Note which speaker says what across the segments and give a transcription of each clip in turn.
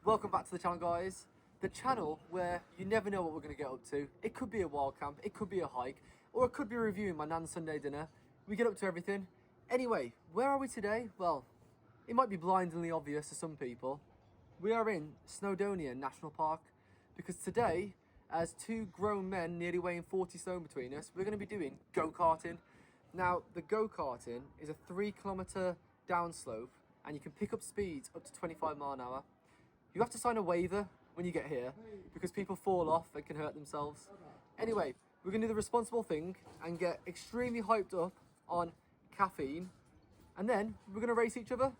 Speaker 1: Welcome back to the channel, guys. The channel where you never know what we're going to get up to. It could be a wild camp, it could be a hike, or it could be reviewing my nan's Sunday dinner. We get up to everything. Anyway, where are we today? Well, it might be blindingly obvious to some people. We are in Snowdonia National Park because today, as two grown men nearly weighing 40 stone between us, we're going to be doing go-karting. Now, the go-karting is a 3-kilometre downslope and you can pick up speeds up to 25 mile an hour. You have to sign a waiver when you get here because people fall off and can hurt themselves. Anyway, we're going to do the responsible thing and get extremely hyped up on caffeine, and then we're going to race each other.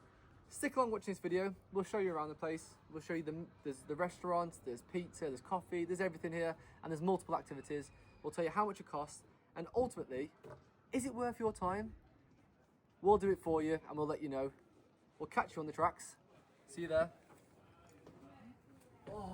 Speaker 1: Stick along watching this video. We'll show you around the place. We'll show you there's the restaurant, there's pizza, there's coffee, there's everything here, and there's multiple activities. We'll tell you how much it costs, and ultimately, is it worth your time? We'll do it for you, and we'll let you know. We'll catch you on the tracks. See you there. Oh.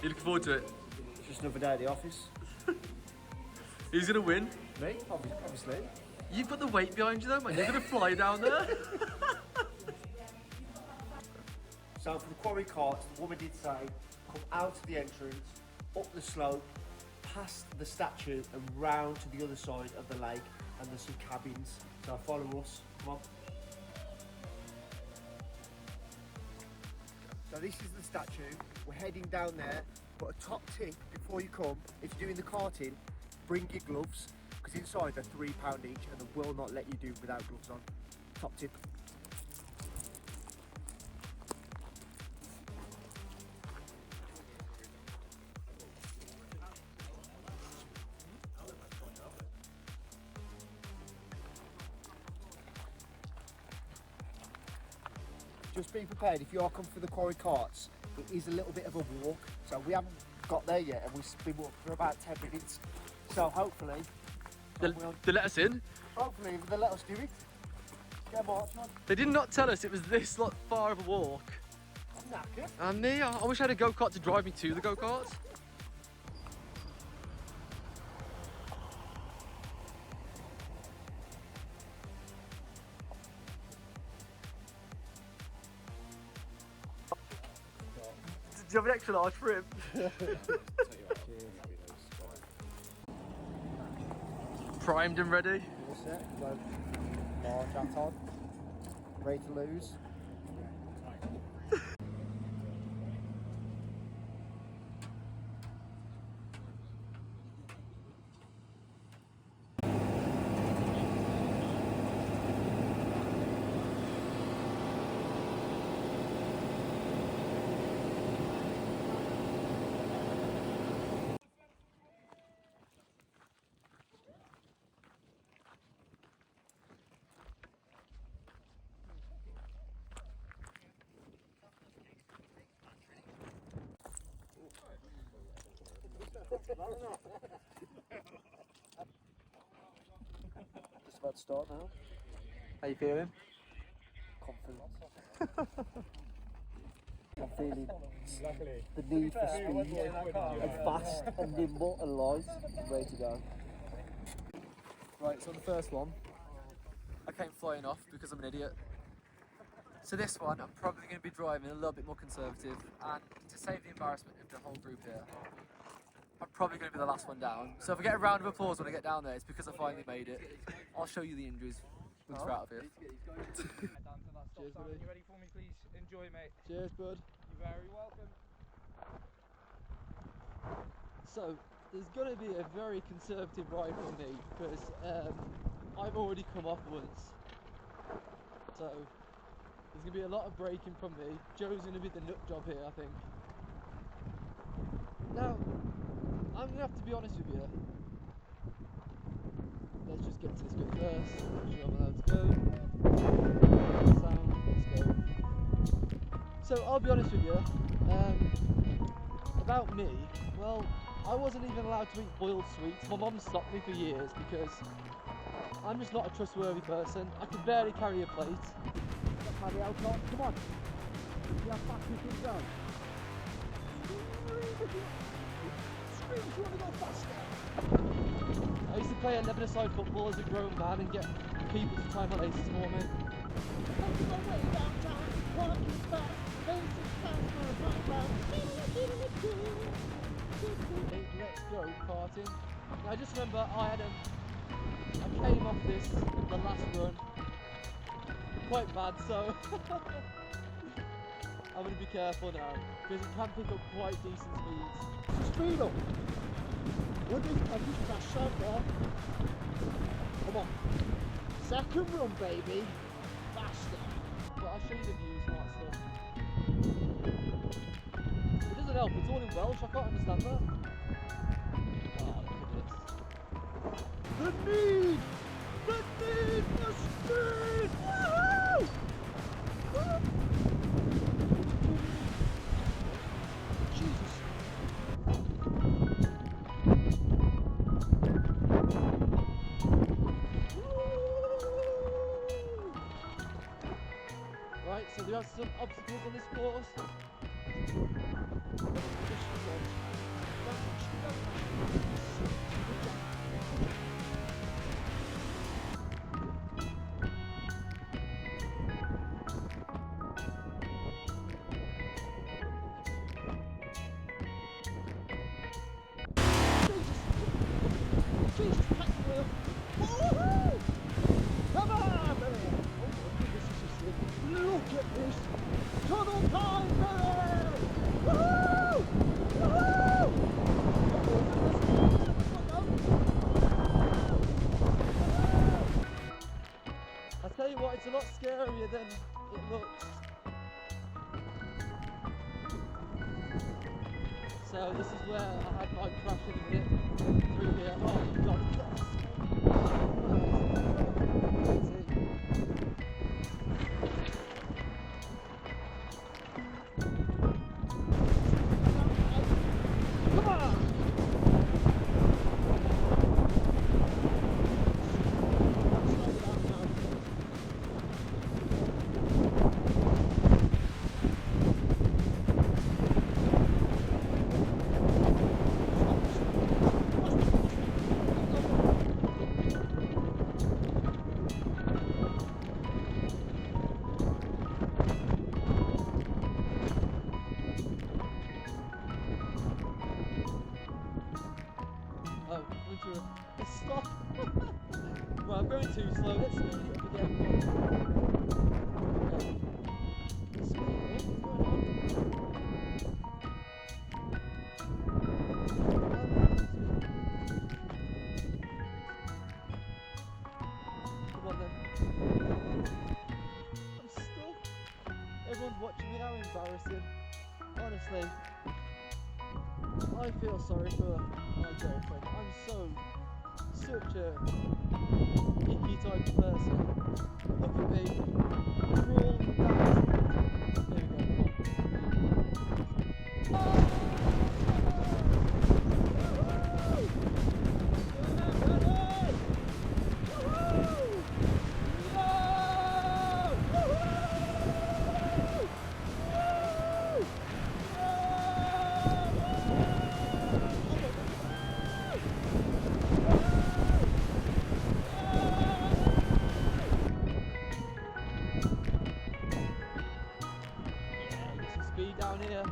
Speaker 1: You looking forward to it?
Speaker 2: It's just another day at the office.
Speaker 1: Who's gonna win?
Speaker 2: Me, obviously.
Speaker 1: You've got the weight behind you though, man. You're gonna fly down there.
Speaker 2: So for the quarry carts, the woman did say, come out of the entrance, up the slope, past the statue and round to the other side of the lake, and there's some cabins. So follow us, come on. So this is the statue. We're heading down there, but a top tip before you come, if you're doing the karting, bring your gloves, because inside they're £3 each and they will not let you do without gloves on. Top tip. Just be prepared, if you are coming for the quarry carts, it is a little bit of a walk, so we haven't got there yet and we've been walking for about 10 minutes, so hopefully
Speaker 1: They let us in.
Speaker 2: hopefully they'll let us do it. Get a march on.
Speaker 1: They did not tell us it was this far of a walk.
Speaker 2: I'm knackered.
Speaker 1: And me, I wish I had a go-kart to drive me to the go-kart. Do you have an extra large for him? Primed and ready.
Speaker 2: All set, go march out on. Ready to lose. Just about to start now.
Speaker 1: How you feeling?
Speaker 2: Confident. I'm feeling the need for speed and fast and nimble and light. Ready to go.
Speaker 1: Right, so the first one, I came flying off because I'm an idiot. So this one, I'm probably going to be driving a little bit more conservative, and to save the embarrassment of the whole group here, I'm probably going to be the last one down. So if I get a round of applause when I get down there, it's because I finally made it. I'll show you the injuries once we're out of here.
Speaker 3: Cheers, buddy. You ready for me, please? Enjoy, mate.
Speaker 1: Cheers, bud.
Speaker 3: You're very welcome.
Speaker 1: So, there's going to be a very conservative ride for me because I've already come off once. So, there's going to be a lot of braking from me. Joe's going to be the nut job here, I think. Now, I'm going to have to be honest with you. Let's just get to this bit first. Make sure I'm allowed to go. So I'll be honest with you, about me, well, I wasn't even allowed to eat boiled sweets. My mum stopped me for years because I'm just not a trustworthy person. I could barely carry a plate.
Speaker 2: Paddy Alcott, come on. See how fast you can go. Scream if you want to go faster.
Speaker 1: I used to play 11-a-side football as a grown man and get people to tie my laces for me. Let's go karting. Now, I just remember I came off this the last run quite bad, so I'm going to be careful now because it can pick up quite decent speeds.
Speaker 2: Speed up. What is I just crashed out there. Come on. Second run, baby. Faster.
Speaker 1: But I'll show you the views and all that stuff. It doesn't help, it's all in Welsh, I can't understand that. Oh, look at this.
Speaker 2: The need for speed. Woohoo! Jesus.
Speaker 1: Right, so there are some obstacles on this course.
Speaker 2: Jesus, pack the wheel. Woohoo! Come on, baby. Oh my goodness, this is sick. Look at this. Tunnel time, baby. Woohoo! Woohoo!
Speaker 1: I tell you what, it's a lot scarier than it looks. So this is where I had my crash in a minute through here. Oh my god,
Speaker 2: Come on!
Speaker 1: oh, into a stop. Well, I'm going too slow. Let's speed it up again. Okay. Speed up. What's going on? Come on then. I'm stuck. Everyone's watching me. How embarrassing. Honestly, I feel sorry for my girlfriend. I'm such a icky type of person. Look at me, crawling down. There we go, come on. Speed down here.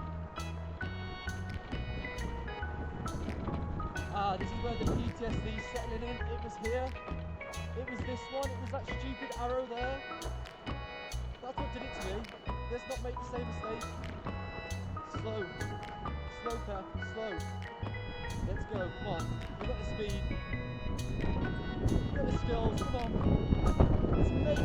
Speaker 1: Ah, this is where the PTSD is settling in. It was here. It was this one. It was that stupid arrow there. That's what did it to me. Let's not make the same mistake. Slow. Slow, Pep. Slow. Let's go. Come on. We've got the speed. We've got the skills. Come on. Let's make it.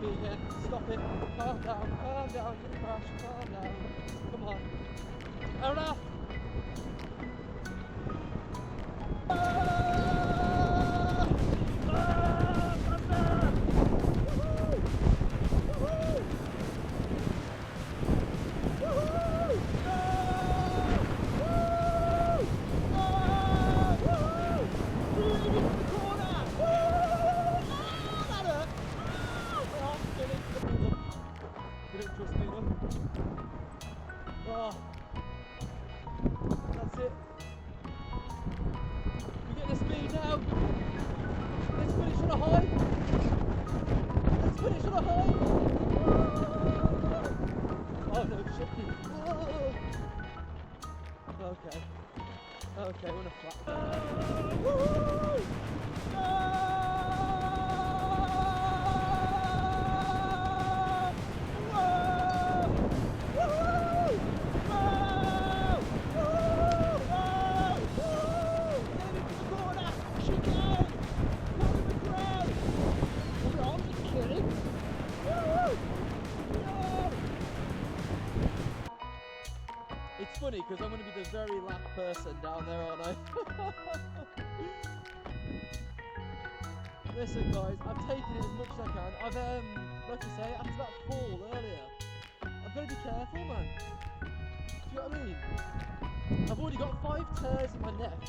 Speaker 4: me again. Stop it. Calm down, you're gonna crash. Calm down. Come on. Enough! You don't trust me enough. Oh, that's it. We get the speed now. Let's finish on a high. Let's finish on a high. Oh no, shit. Oh. Okay. Okay, we're on a flat. Woo! No! It's funny because I'm going to be the very last person down there, aren't I? Listen guys, I've taken it as much as I can. I've, like I say, after that fall earlier, I've got to be careful, man. Do you know what I mean? I've already got 5 tears in my neck,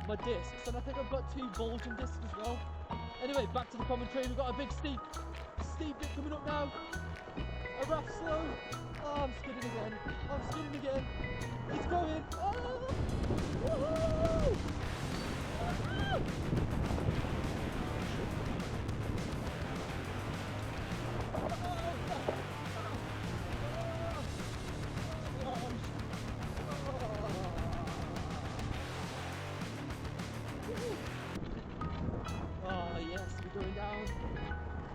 Speaker 4: my discs, and I think I've got 2 bulging discs as well. Anyway, back to the commentary. We've got a big steep bit coming up now. A rough slow. Oh, I'm skidding again. It's going. Oh! Woohoo! Oh yes, we're going down.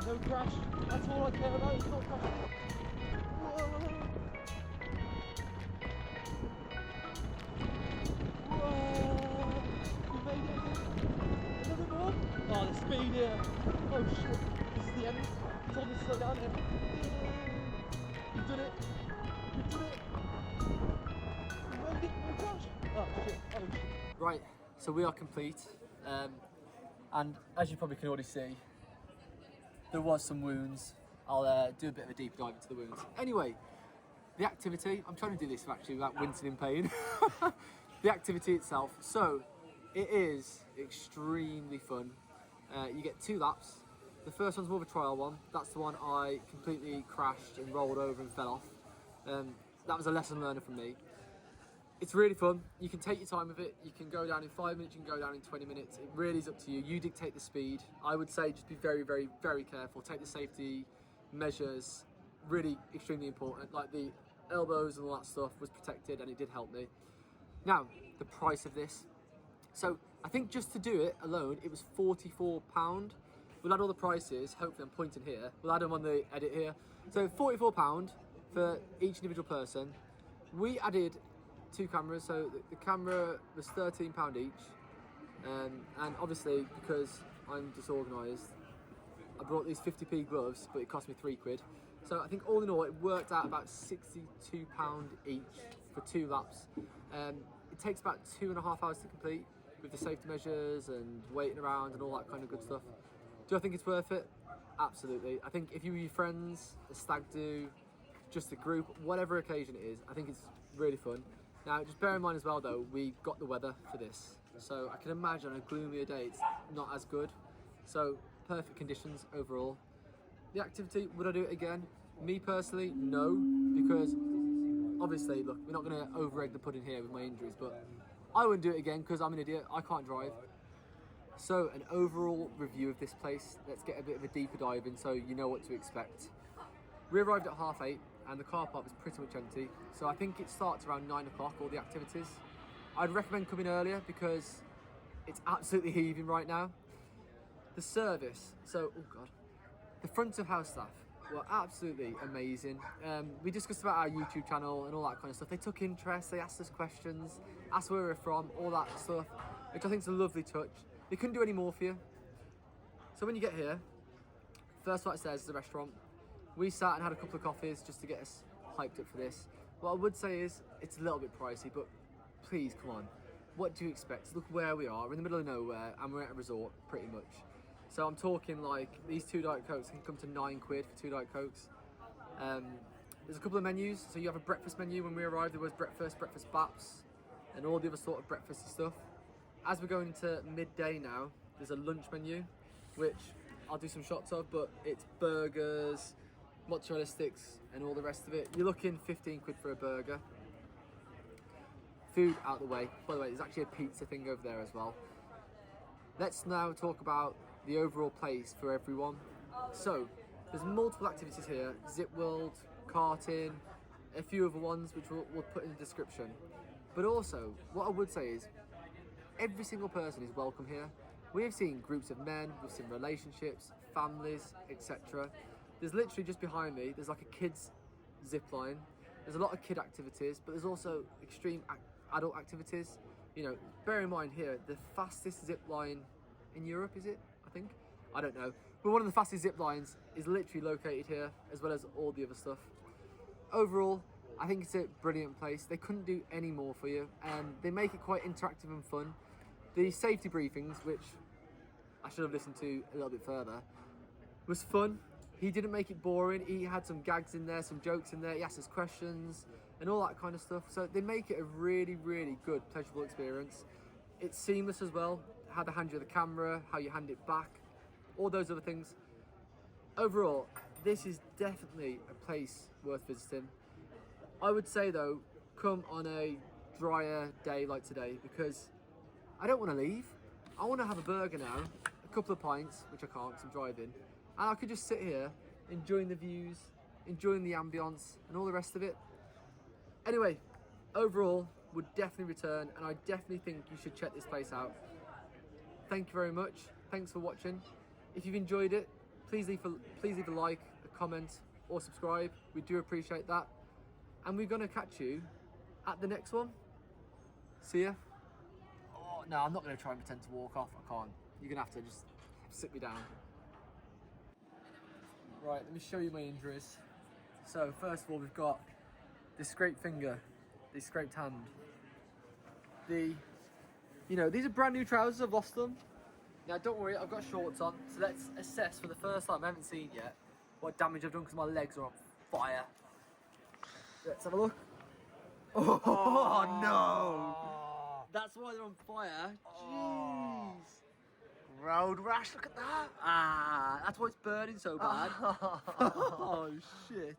Speaker 4: No crash. That's all I care about. It's not crashing. Whoa. We made it. Another more. Oh, the speed here. Oh shit. This is the end. He told me to slow down here. We've done it. We've done it. We made it. No crash. Oh shit. Oh shit.
Speaker 1: Right, so we are complete. And as you probably can already see, there was some wounds. I'll do a bit of a deep dive into the wounds. Anyway, the activity, I'm trying to do this actually without wincing in pain. The activity itself, so it is extremely fun. You get 2 laps. The first one's more of a trial one. That's the one I completely crashed and rolled over and fell off. That was a lesson learner for me. It's really fun. You can take your time with it. You can go down in 5 minutes, you can go down in 20 minutes. It really is up to you. You dictate the speed. I would say just be very, very, very careful. Take the safety measures, really extremely important. Like the elbows and all that stuff was protected and it did help me. Now, the price of this. So I think just to do it alone, it was £44. We'll add all the prices. Hopefully I'm pointing here. We'll add them on the edit here. So £44 for each individual person. We added 2 cameras, so the camera was £13 each, and obviously because I'm disorganised, I brought these 50p gloves, but it cost me £3. So I think all in all it worked out about £62 each for 2 laps. It takes about 2.5 hours to complete with the safety measures and waiting around and all that kind of good stuff. Do I think it's worth it? Absolutely. I think if you were your friends, a stag do, just a group, whatever occasion it is, I think it's really fun. Now, just bear in mind as well though, we got the weather for this. So I can imagine on a gloomier day, it's not as good. So perfect conditions overall. The activity, would I do it again? Me personally, no, because obviously, look, we're not gonna over egg the pudding here with my injuries, but I wouldn't do it again because I'm an idiot, I can't drive. So an overall review of this place, let's get a bit of a deeper dive in so you know what to expect. We arrived at 8:30 and the car park was pretty much empty. So I think it starts around 9 o'clock, all the activities. I'd recommend coming earlier because it's absolutely heaving right now. The service, so, oh God. The front of house staff were absolutely amazing. We discussed about our YouTube channel and all that kind of stuff. They took interest, they asked us questions, asked where we were from, all that stuff, which I think is a lovely touch. They couldn't do any more for you. So when you get here, first flight of stairs is the restaurant. We sat and had a couple of coffees just to get us hyped up for this. What I would say is it's a little bit pricey, but please, come on. What do you expect? Look where we are. We're in the middle of nowhere and we're at a resort, pretty much. So I'm talking like these 2 Diet Cokes can come to £9 for 2 Diet Cokes. There's a couple of menus. So you have a breakfast menu. When we arrived, there was breakfast baps, and all the other sort of breakfasty stuff. As we're going into midday now, there's a lunch menu, which I'll do some shots of, but it's burgers, mozzarella sticks, and all the rest of it. You're looking £15 for a burger. Food out the way. By the way, there's actually a pizza thing over there as well. Let's now talk about the overall place for everyone. So, there's multiple activities here. Zip World, karting, a few other ones which we'll put in the description. But also, what I would say is, every single person is welcome here. We have seen groups of men, we've seen relationships, families, etc. There's literally just behind me, there's like a kids zip line. There's a lot of kid activities, but there's also extreme adult activities. You know, bear in mind here, the fastest zip line in Europe, is it? I think? I don't know. But one of the fastest zip lines is literally located here, as well as all the other stuff. Overall, I think it's a brilliant place. They couldn't do any more for you, and they make it quite interactive and fun. The safety briefings, which I should have listened to a little bit further, was fun. He didn't make it boring. He had some gags in there, some jokes in there. He asked us questions and all that kind of stuff. So they make it a really, really good, pleasurable experience. It's seamless as well. How they hand you the camera, how you hand it back, all those other things. Overall, this is definitely a place worth visiting. I would say though, come on a drier day like today, because I don't want to leave. I want to have a burger now, a couple of pints, which I can't because I'm driving, and I could just sit here, enjoying the views, enjoying the ambience, and all the rest of it. Anyway, overall, would definitely return, and I definitely think you should check this place out. Thank you very much. Thanks for watching. If you've enjoyed it, please leave a like, a comment, or subscribe. We do appreciate that. And we're gonna catch you at the next one. See ya. Oh, no, I'm not gonna try and pretend to walk off. I can't. You're gonna have to just sit me down. Right, let me show you my injuries. So first of all, we've got this scraped finger, this scraped hand. These are brand new trousers. I've lost them. Now don't worry, I've got shorts on. So let's assess for the first time, I haven't seen yet, what damage I've done because my legs are on fire. Let's have a look. Oh no! That's why they're on fire. Jeez.
Speaker 2: Road rash, look at that.
Speaker 1: That's why it's burning so bad. Oh shit.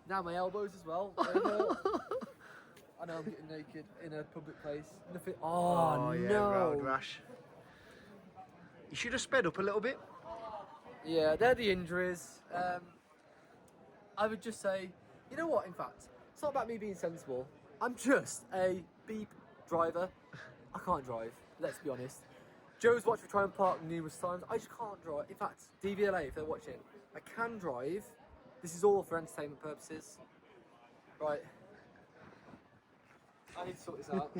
Speaker 1: Now my elbows as well. They hurt. I know I'm getting naked in a public place. Nothing. Oh
Speaker 2: yeah,
Speaker 1: no.
Speaker 2: road rash. You should have sped up a little bit.
Speaker 1: Yeah, they're the injuries. I would just say, you know what, in fact, it's not about me being sensible. I'm just a beep driver. I can't drive, let's be honest. Joe's watched me try and park numerous times. I just can't drive. In fact, DVLA, if they're watching, I can drive. This is all for entertainment purposes. Right. I need to sort this out.